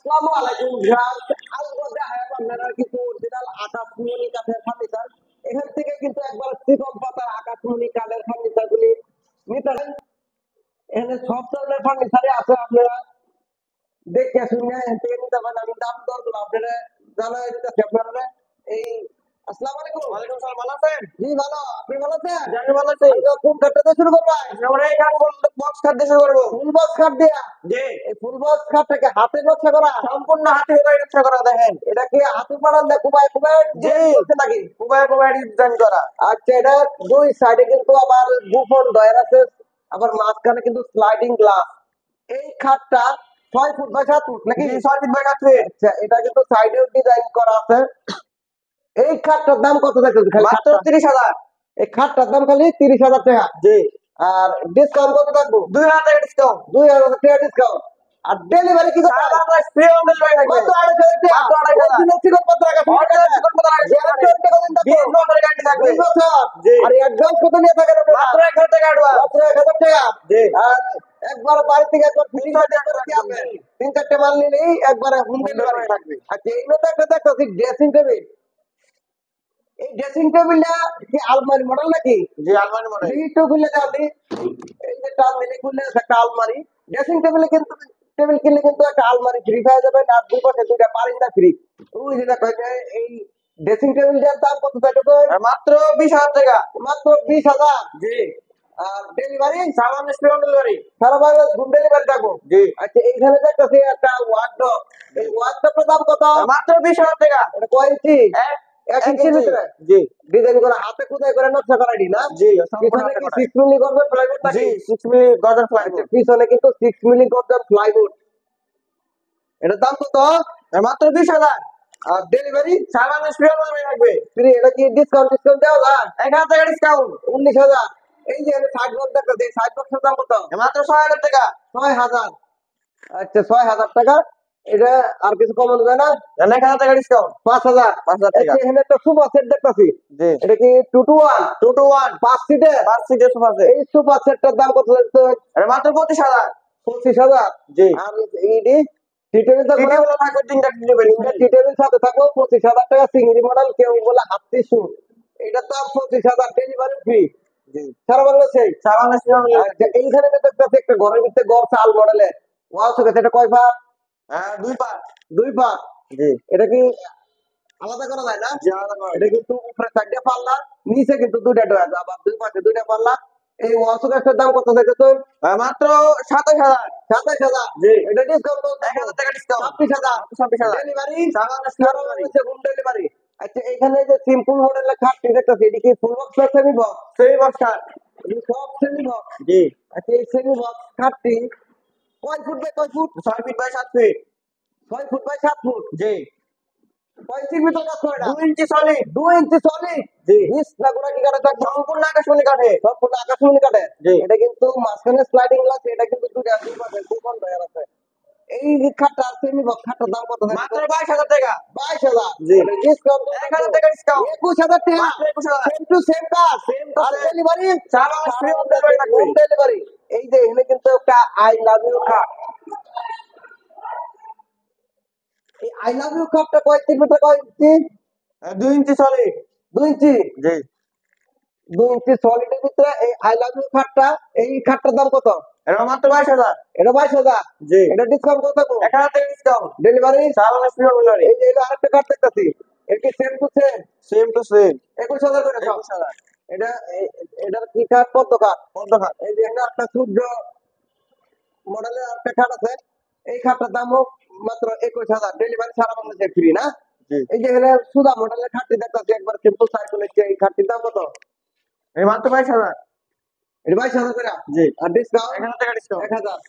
আসসালামু আলাইকুম ভিউয়ার্স, আজকে দেখাবো আপনারা কিন্তু অরিজিনাল আকাশমণি কাঠের ফার্নিচার। এখান থেকে কিন্তু একবার চিকন পাতার আকাশমণি কাঠের ফার্নিচার গুলি নিতে পারেন। এখানে সব ধরনের ফার্নিচারই আছে, আপনারা দেখে শুনে এখান থেকে নিতে পারেন। আমি দাম দরগুলো আপনারা জানাই দিতেছি আপনারা। এই আসসালামু আলাইকুম। ওয়ালাইকুম সালাম, ভালো আছেন? জি ভালো, আপনি ভালো আছেন? আমি ভালো আছি। কোন কাঠটা শুরু করবেন? আমরা এই কাঠ বক্স কাঠ দিয়ে শুরু করবো। ফুল বক্স কাঠ দিয়া? জি, এই ফুল বক্স কাঠটাকে হাতে নকশা করা? সম্পূর্ণ হাতে খোদাই নকশা করা। দেখেন, এটা কি হাতে পাড়ান না কুবায় কুবায় জি। করছে নাকি? কুবায় কুবায় ডিজাইন করা। আচ্ছা, এটা দুই সাইডে কিন্তু আবার বুফন ডয়ার আছে, আবার মাঝখানে কিন্তু স্লাইডিং গ্লাস। এই খাটটা 6 ফুট বাই 7 ফুট নাকি? জি, 6 ফিট বাই 7 ফিট। আচ্ছা, এটা কিন্তু সাইডেও ডিজাইন করা আছে। এই খাটটার দাম কত থাকবে? খালি মাত্র 30,000। এই খাটটার দাম খালি 30,000 টাকা। জি, আর ডিসকাউন্ট কত থাকবে? 2000 টাকা ডিসকাউন্ট। 2,000 টাকা ডিসকাউন্ট। আর ডেলিভারি কি করতে সারা বাংলাদেশ ফ্রি হোম ডেলিভারি থাকবে। কত? 2,500 টাকা। মাত্র 2,500 অরিজিনাল চিকন পাতা রাখা অরিজিনাল চিকন পাতা রাখা। গ্যারান্টি কত দিন থাকবে? 20 বছরের গ্যারান্টি থাকবে। 20 বছর। জি। আর অ্যাডভান্স কত নিয়ে থাকেন আপনারা? মাত্র 1000 টাকা অ্যাডভান্স। মাত্র 1,000 টাকা। জি। আর একবার বাড়ি থেকে একবার ফিটিং করে টাকা করে কি রাখবেন। আসবে? 3-4টা মাল নিলেই একবারে হোম ডেলিভারি থাকবে। আচ্ছা, এই মতো একটা দেখতেছি ড্রেসিং টেবিল। এই ড্রেসিং টেবিলটা কি আলমারি মডেল নাকি? জি, আলমারি মডেল। একটু খুলে দাও। এই যে টান দিলে খুললে একটা আলমারি। ড্রেসিং টেবিলে কিন্তু টেবিল কিনলে কিন্তু একটা আলমারি ফ্রি পাওয়া যাবে, আর দুই পাশে দুইটা পারিন্দা ফ্রি। ওই যেটা কয় যে এই ড্রেসিং টেবিলটার দাম কত টাকা? মাত্র 20,000 টাকা। মাত্র 20,000। জি, আর ডেলিভারি সারা বাংলাদেশ ফ্রি হোম ডেলিভারি। সারা বাংলাদেশ হোম ডেলিভারি থাকবো। জি। আচ্ছা, এইখানে দেখতেছি একটা ওয়ার্ডরোব। এই ওয়ার্ডরোবের দাম কত? মাত্র 20,000 টাকা। এটা কয় ইঞ্চি? এক 1 ইঞ্চির ভিতরে জি, ডিজাইন করে হাতে খোদাই করে নকশা করা না? জি, পিছনে কি 6 মিলি গর্জন প্লাইউড জি, থাকে? 6 মিলি গর্জন আচ্ছা, প্লাইউড। পিছনে কিন্তু 6 মিলি গর্জন প্লাইউড। এটার দাম কত? মাত্র 20,000। আর ডেলিভারি সারা বাংলাদেশ ফ্রি হোম ডেলিভারি থাকবে। ফ্রি। এটা কি ডিসকাউন্ট দেওয়া যায়? 1000 টাকা ডিসকাউন্ট। 19,000। এই যে সাইড বক্স দেখতেছি, সাইড বক্সের দাম কত? মাত্র 6,000 টাকা। 6,000। আচ্ছা, 6,000 টাকা। এটা আর কিছু কমানো যায় না? 1000 টাকা ডিসকাউন্ট। 5,000। 5,000 টাকা। আচ্ছা, এখানে একটা সোফা সেট দেখতেছি। জি, এটা কি 2 to 1? 2 to 1 5 সিটের? 5 সিটের সোফা সেট। এই সোফা সেটটার দাম কত লাগতো? এটা মাত্র 25,000। 25,000। জি, আর এইটি টি টেবিল থাকবে না? টিটি গুলো থাকবে 3টা টিটি বেল। টি টেবিল সাথে থাকবো 25,000 টাকা। সিঙ্গি মডেল, কেউ বলে হাতি শুট। এটার দাম 25,000, ডেলিভারি ফ্রি জি, সারা বাংলাদেশে। সারা বাংলাদেশ ফ্রি হোম ডেলিভারি। আচ্ছা, এইখানে দেখতেছি একটা ঘরের ভিতরে গড় চাল মডেলের ওয়াল শোকেস। এটা কয় পাত? হ্যাঁ, 2 পার্ট। 2 পাত। জি, এটা কি আলাদা করা যায় না? জি, আলাদা করে। এটা কিন্তু উপরে 4টা পাল্লা, নিচে কিন্তু 2টা ডয়ার, আবার 2 পাশে 2টা পাল্লা। এই ওয়াল শোকেসের দাম কত থেকে তো? মাত্র 27,000। 27,000। জি, এটা ডিসকাউন্ট 1000 টাকা ডিসকাউন্ট। 26,000। 26,000। ডেলিভারি সারা Bangladesh free home delivery. Home delivery. আচ্ছা, এখানে যে সিম্পল মডেলের খাটটি দেখতেছি, এটা কি ফুল বক্স না semi box? Semi box cut. সব সেমি বক্স। জি, আচ্ছা, এই সেমি বক্স খাটটি কয় ফুট বাই কয় foot? 6 feet by 7 feet. 6 foot by 7 foot. জি, কয় ইঞ্চির ভিতর কাজ করে এটা? 2 ইঞ্চি সলিড। 2 ইঞ্চি সলিড। জি, নিচ না গোড়া কি কাটে থাকবে? সম্পূর্ণ আকাশমণি কাঠে। সম্পূর্ণ আকাশমণি কাটে। জি, এটা কিন্তু মাঝখানে স্লাইডিং গ্লাস, এটা কিন্তু দুই পাশে দুখন ডয়ার আছে। এই যে খাটটা সেমি বক্স খাটটার দাম কত? মাত্র 22,000 টাকা। 22,000। জি, ডিসকাউন্ট 1000 টাকা ডিসকাউন্ট। 21,000 টাকা। মাত্র 21,000। সেম টু সেম কাজ। সেম টু আর সেম। ডেলিভারি সারা বাংলাদেশ ফ্রি হোম ডেলিভারি থাকবে। Home delivery. এই যে এখানে কিন্তু একটা আই লাভ ইউ খাট। এই আই লাভ ইউ খাটটা কয় ইঞ্চির ভিতরে কয় ইঞ্চি? 2 ইঞ্চি সলিড। 2 ইঞ্চি। জি, 2 ইঞ্চি সলিডের ভিতরে এই আই লাভ ইউ খাটটা, এই খাটটার দাম কত? এটা মাত্র 22,000। এটা 22,000। জি, এটা ডিসকাউন্ট কত থাকবো? 1000 টাকা ডিসকাউন্ট। ডেলিভারি সারা বাংলাদেশ ফ্রি হোম ডেলিভারি। এই যে এটা আরেকটা কাট দেখতেছি, এটা কি same to same? Same to same. 21,000 করে সব। 21,000। এটা এটার কি কাঠ? পদ্ম কাঠ। কত টাকা? এই যে এটা একটা সূর্য মডেলের একটা খাট আছে। এই খাটটার দামও মাত্র 21,000। ডেলিভারি সারা বাংলাদেশে ফ্রি না? জি, এই যে এখানে সুধা মডেলের খাটটি দেখতেছি, একবার সিম্পল সাইকেল হচ্ছে। এই খাটটির দাম কত? এই মাত্র 22,000। এটা 22,000 করে। জি, আর ডিসকাউন্ট 1000 টাকা ডিসকাউন্ট। 1,000।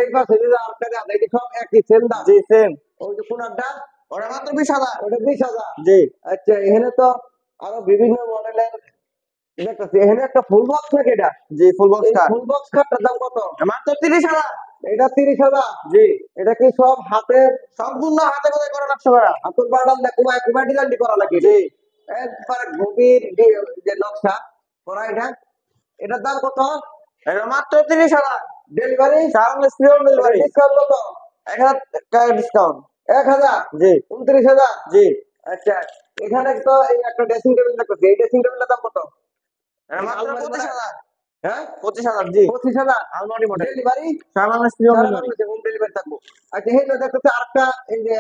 এই পাশে যে আরেকটা আছে, এটা সব একই সেম দাম। জি, সেম। ওই যে কোনারটা ওটা মাত্র 20,000। ওটা 20,000। জি, আচ্ছা, এখানে তো আরো বিভিন্ন মডেলের দেখতেছি। এখানে একটা ফুল বক্স নাকি এটা? জি, ফুল বক্স এই কাট। ফুল বক্স খাটটার দাম কত? মাত্র 30,000। এটা 30,000। জি, এটা কি সব হাতে সম্পূর্ণ হাতে খোদাই করা নকশা করা। হাতের বাড়াল কুমায় কুমায় ডিজাইন করা লাগে? জি, একবার গভীর যে নকশা করা এটা। এটার দাম কত? এটা মাত্র 30,000। ডেলিভারি সারা Bangladesh free home delivery. Discount কত? 1000 টাকা ডিসকাউন্ট। 1000, জি 29,000। জি আচ্ছা, এখানে তো এই একটা ড্রেসিং টেবিল দেখতেছি, এই ড্রেসিং টেবিলের দাম কত? এটা মাত্র আলমারি করা? 25,000। হ্যাঁ, 25,000 জি। 25,000। আলমারি মডেল ডেলিভারি সারা বাংলাদেশ ফ্রি হোম সারা ডেলিভারি। বাংলাদেশে হোম ডেলিভারি থাকবো। আচ্ছা, এই যে দেখতেছি আরেকটা, এই যে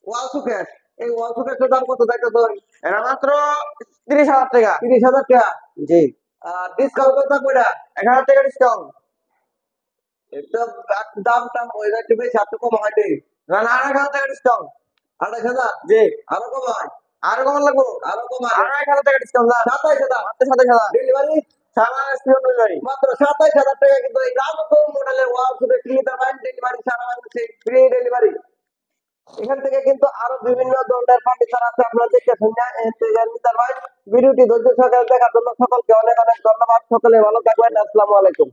ওয়াল সুকেস, এই ওয়াল সুকেসের দাম কত দেখতেছো? এটা মাত্র 30,000 টাকা। 30,000 টাকা। জি আর ডিসকাউন্ট কত কইরা? 1,000 টাকা ডিসকাউন্ট। একদম দাম টাম ওই একটু বেশি, একটু কম হয় নি? না না, 1,000 টাকা ডিসকাউন্ট। 28,000? জি আরো কম হয়? আরো কম লাগবো। আরো কম হয়? আরো 1,000 টাকা ডিসকাউন্ট না। 27,000। মাত্র 27,000। ডেলিভারি সারা বাংলাদেশ ফ্রি হোম ডেলিভারি। মাত্র 27,000 টাকা, কিন্তু এই রাজকম মডেলের ওয়াল সুকেস নিতে পারেন, ডেলিভারি সারা বাংলাদেশে ফ্রি ডেলিভারি। এখান থেকে কিন্তু আরো বিভিন্ন ধরনের ফার্নিচার আছে, আপনারা দেখে শুনে নিতে পারেন। ভিডিওটি ধৈর্য সহকারে দেখার জন্য সকলকে অনেক অনেক ধন্যবাদ। সকলে ভালো থাকবেন। আসসালামু আলাইকুম।